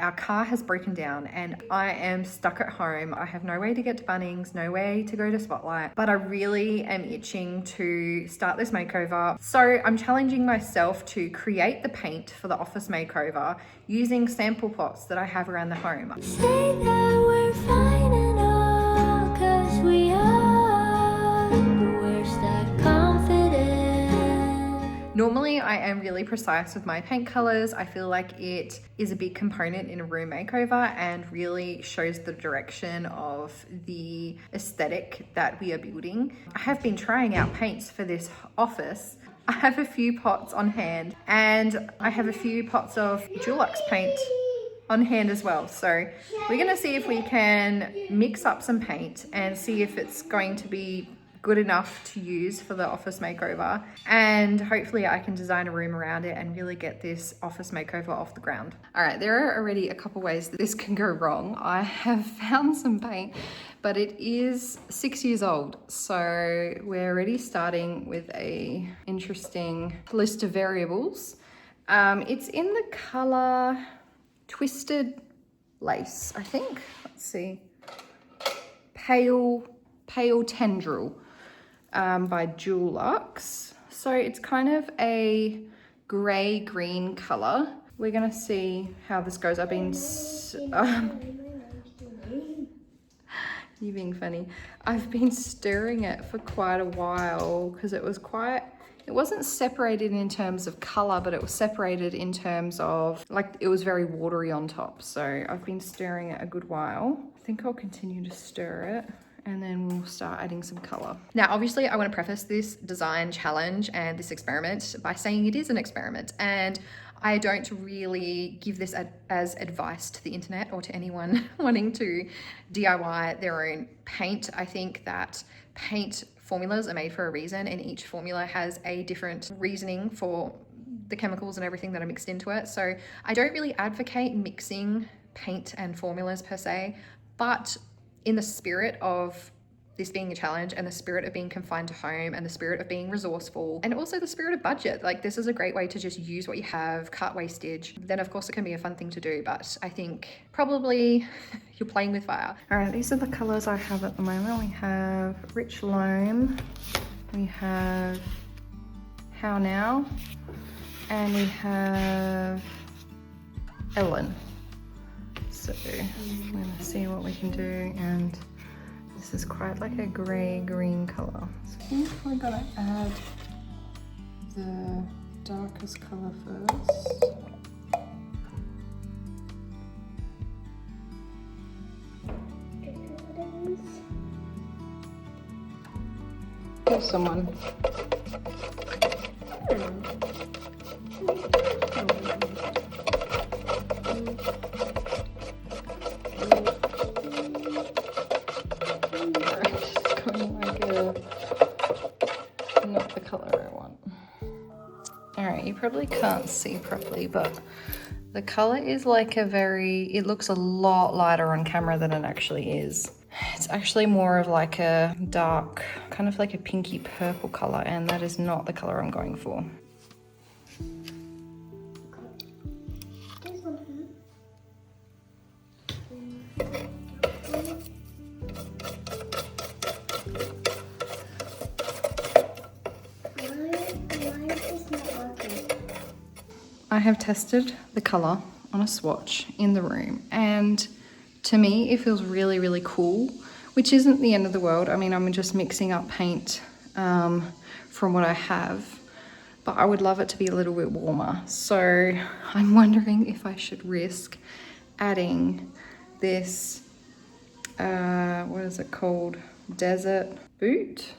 our car has broken down and I am stuck at home. I have no way to get to Bunnings, no way to go to Spotlight, but I really am itching to start this makeover. So I'm challenging myself to create the paint for the office makeover using sample pots that I have around the home. Say that we're fine and all, 'cause we are, but where's that confidence? Normally I am really precise with my paint colors. I feel like it is a big component in a room makeover and really shows the direction of the aesthetic that we are building. I have been trying out paints for this office. I have a few pots on hand and I have a few pots of Denni Xx paint on hand as well. So we're gonna see if we can mix up some paint and see if it's going to be good enough to use for the office makeover, and hopefully I can design a room around it and really get this office makeover off the ground. All right, there are already a couple ways that this can go wrong. I have found some paint, but it is 6 years old, so we're already starting with a interesting list of variables. It's in the color Twisted Lace, I think. Let's see, Pale Tendril. By Denni Xx. So it's kind of a grey-green color. We're gonna see how this goes. I've been, you're being funny. I've been stirring it for quite a while because it wasn't separated in terms of color, but it was separated in terms of, like, it was very watery on top. So I've been stirring it a good while. I think I'll continue to stir it, and then we'll start adding some color. Now, obviously I want to preface this design challenge and this experiment by saying it is an experiment, and I don't really give this as advice to the internet or to anyone wanting to DIY their own paint. I think that paint formulas are made for a reason, and each formula has a different reasoning for the chemicals and everything that are mixed into it. So I don't really advocate mixing paint and formulas per se, but in the spirit of this being a challenge and the spirit of being confined to home and the spirit of being resourceful and also the spirit of budget, like, this is a great way to just use what you have, cut wastage. Then of course it can be a fun thing to do, but I think probably you're playing with fire. All right, these are the colors I have at the moment. We have Rich Loam, we have How Now, and we have Ellen. So I'm gonna see what we can do, and this is quite like a grey-green color. So I think we're gonna add the darkest color first. Kill someone. Not the color I want. All right, you probably can't see properly, but the color is like it looks a lot lighter on camera than it actually is. It's actually more of like a dark, kind of like a pinky purple color, and that is not the color I'm going for. I have tested the color on a swatch in the room, and to me it feels really, really cool, which isn't the end of the world. I mean, I'm just mixing up paint from what I have, but I would love it to be a little bit warmer. So I'm wondering if I should risk adding this, what is it called? Desert Boot.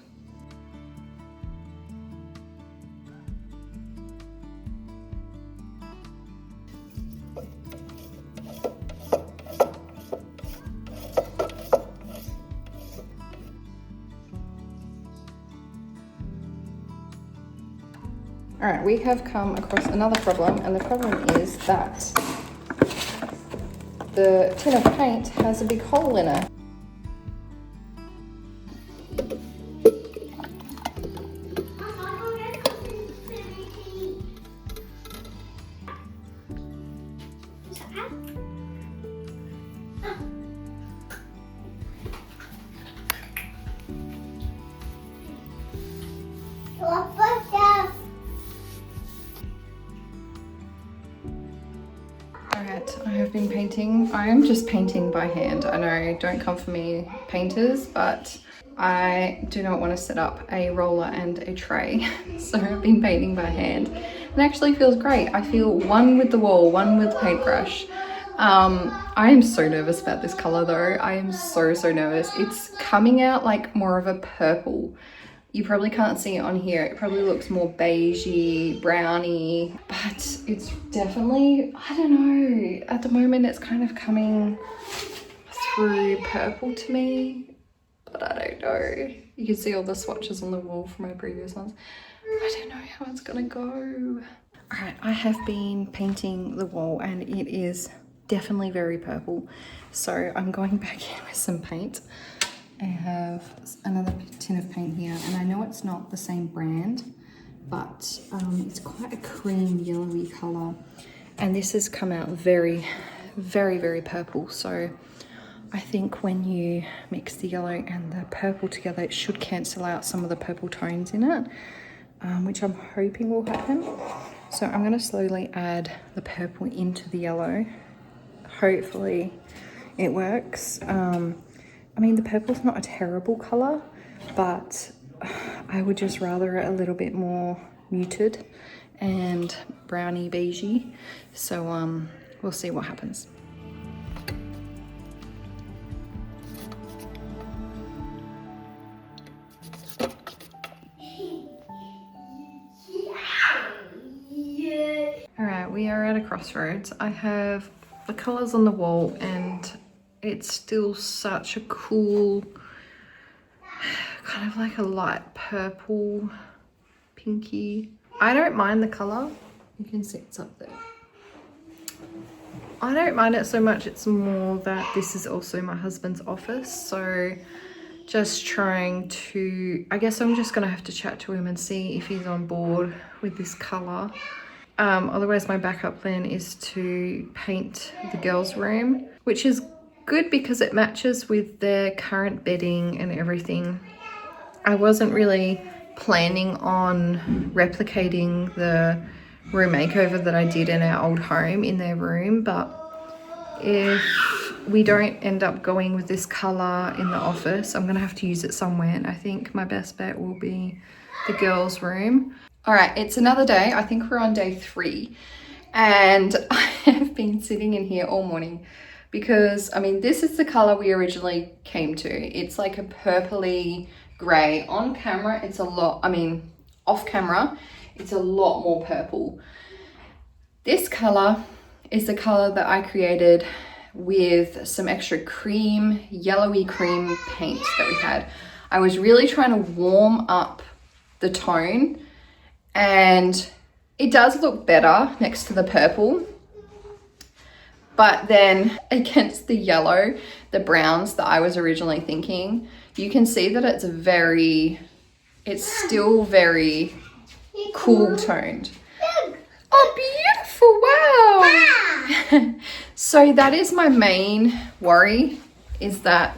All right, we have come across another problem, and the problem is that the tin of paint has a big hole in it. what I have been painting. I am just painting by hand. I know, don't come for me, painters, but I do not want to set up a roller and a tray. So I've been painting by hand. It actually feels great. I feel one with the wall, one with the paintbrush. I am so nervous about this color though. I am so nervous. It's coming out like more of a purple. You probably can't see it on here. It probably looks more beigey, browny, but it's definitely, I don't know. At the moment, it's kind of coming through purple to me, but I don't know. You can see all the swatches on the wall from my previous ones. I don't know how it's gonna go. All right, I have been painting the wall and it is definitely very purple. So I'm going back in with some paint. I have another tin of paint here, and I know it's not the same brand, but it's quite a cream yellowy color, and this has come out very purple. So I think when you mix the yellow and the purple together, it should cancel out some of the purple tones in it, which I'm hoping will happen. So I'm going to slowly add the purple into the yellow. Hopefully it works. I mean, the purple's not a terrible color, but I would just rather it a little bit more muted and browny beigey. So we'll see what happens. All right, we are at a crossroads. I have the colors on the wall and it's still such a cool, kind of like a light purple, pinky. I don't mind the color. You can see it's up there. I don't mind it so much. It's more that this is also my husband's office. So just trying to, I guess I'm just gonna have to chat to him and see if he's on board with this color. Otherwise my backup plan is to paint the girls' room, which is good because it matches with their current bedding and everything. I wasn't really planning on replicating the room makeover that I did in our old home in their room, but if we don't end up going with this color in the office, I'm gonna have to use it somewhere, and I think my best bet will be the girls' room. All right, it's another day. I think we're on day 3, and I have been sitting in here all morning because, I mean, this is the color we originally came to. It's like a purpley gray. On camera, it's a lot, I mean, off camera, it's a lot more purple. This color is the color that I created with some extra cream, yellowy cream paint that we had. I was really trying to warm up the tone, and it does look better next to the purple. But then against the yellow, the browns that I was originally thinking, you can see that it's still very cool toned. Oh, beautiful, wow. So that is my main worry, is that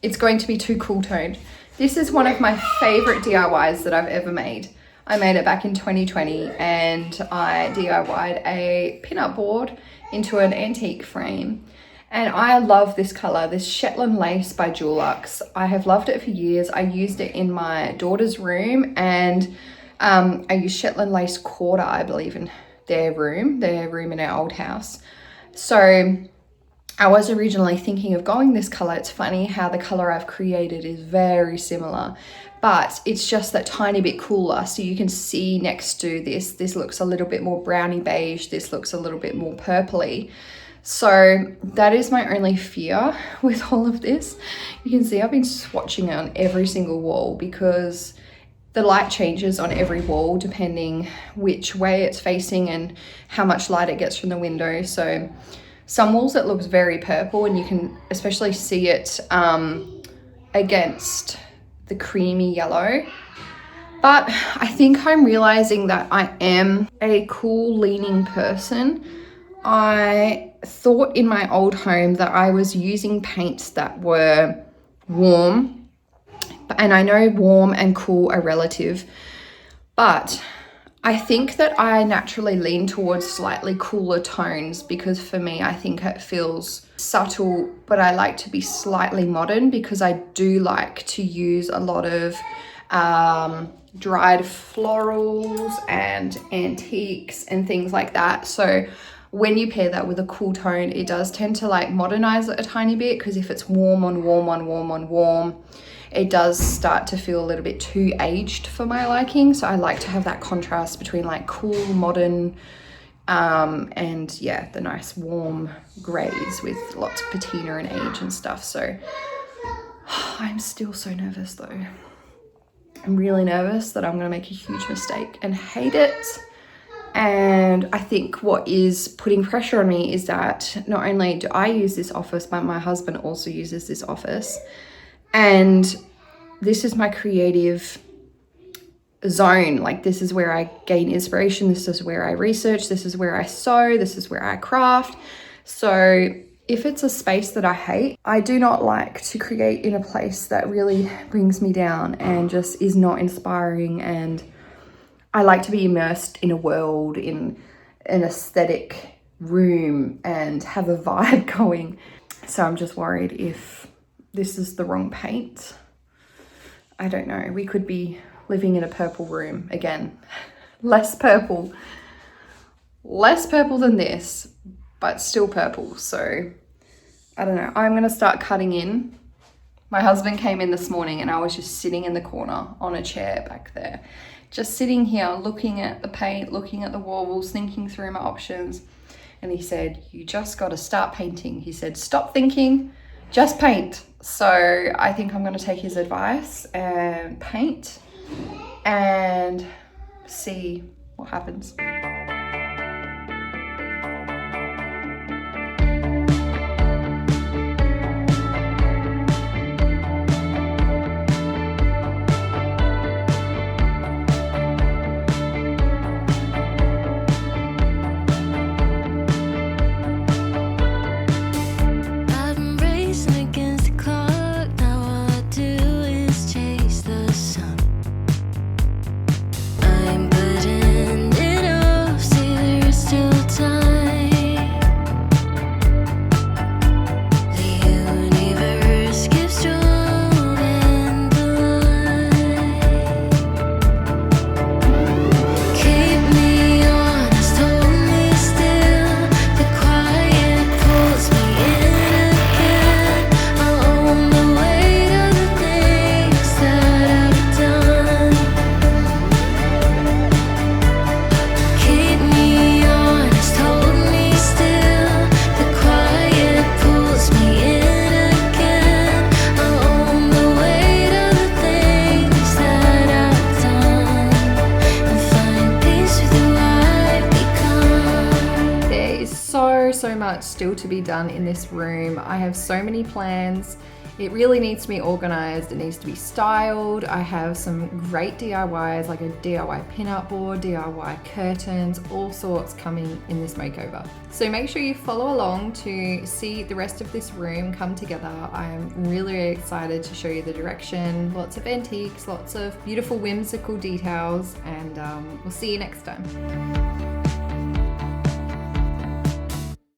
it's going to be too cool toned. This is one of my favorite DIYs that I've ever made. I made it back in 2020 and I DIY'd a pinup board into an antique frame. And I love this color, this Shetland lace by Dulux. I have loved it for years. I used it in my daughter's room, and I used Shetland lace quarter, I believe, in their room in our old house. So I was originally thinking of going this color. It's funny how the color I've created is very similar, but it's just that tiny bit cooler. So you can see next to this looks a little bit more browny beige. This looks a little bit more purpley. So that is my only fear with all of this. You can see I've been swatching it on every single wall because the light changes on every wall depending which way it's facing and how much light it gets from the window. So some walls it looks very purple, and you can especially see it against the creamy yellow. But I think I'm realizing that I am a cool leaning person. I thought in my old home that I was using paints that were warm, and I know warm and cool are relative, but I think that I naturally lean towards slightly cooler tones because for me, I think it feels subtle, but I like to be slightly modern because I do like to use a lot of dried florals and antiques and things like that. So when you pair that with a cool tone, it does tend to like modernize it a tiny bit, because if it's warm on warm on warm on warm, it does start to feel a little bit too aged for my liking. So I like to have that contrast between like cool, modern, and yeah, the nice warm grays with lots of patina and age and stuff. So I'm still so nervous though. I'm really nervous that I'm gonna make a huge mistake and hate it. And I think what is putting pressure on me is that not only do I use this office, but my husband also uses this office. And this is my creative zone. Like, this is where I gain inspiration. This is where I research. This is where I sew. This is where I craft. So if it's a space that I hate, I do not like to create in a place that really brings me down and just is not inspiring. And I like to be immersed in a world, in an aesthetic room, and have a vibe going. So I'm just worried if this is the wrong paint. I don't know. We could be living in a purple room again. Less purple than this, but still purple. So I don't know. I'm gonna start cutting in. My husband came in this morning and I was just sitting in the corner on a chair back there, just sitting here looking at the paint, looking at the warbles, thinking through my options. And he said, "You just got to start painting." He said, "Stop thinking, just paint." So I think I'm going to take his advice and paint and see what happens. So much still to be done in this room. I have so many plans. It really needs to be organized. It needs to be styled. I have some great DIYs, like a DIY pinup board, DIY curtains, all sorts coming in this makeover. So make sure you follow along to see the rest of this room come together. I'm really excited to show you the direction. Lots of antiques, lots of beautiful whimsical details, and we'll see you next time.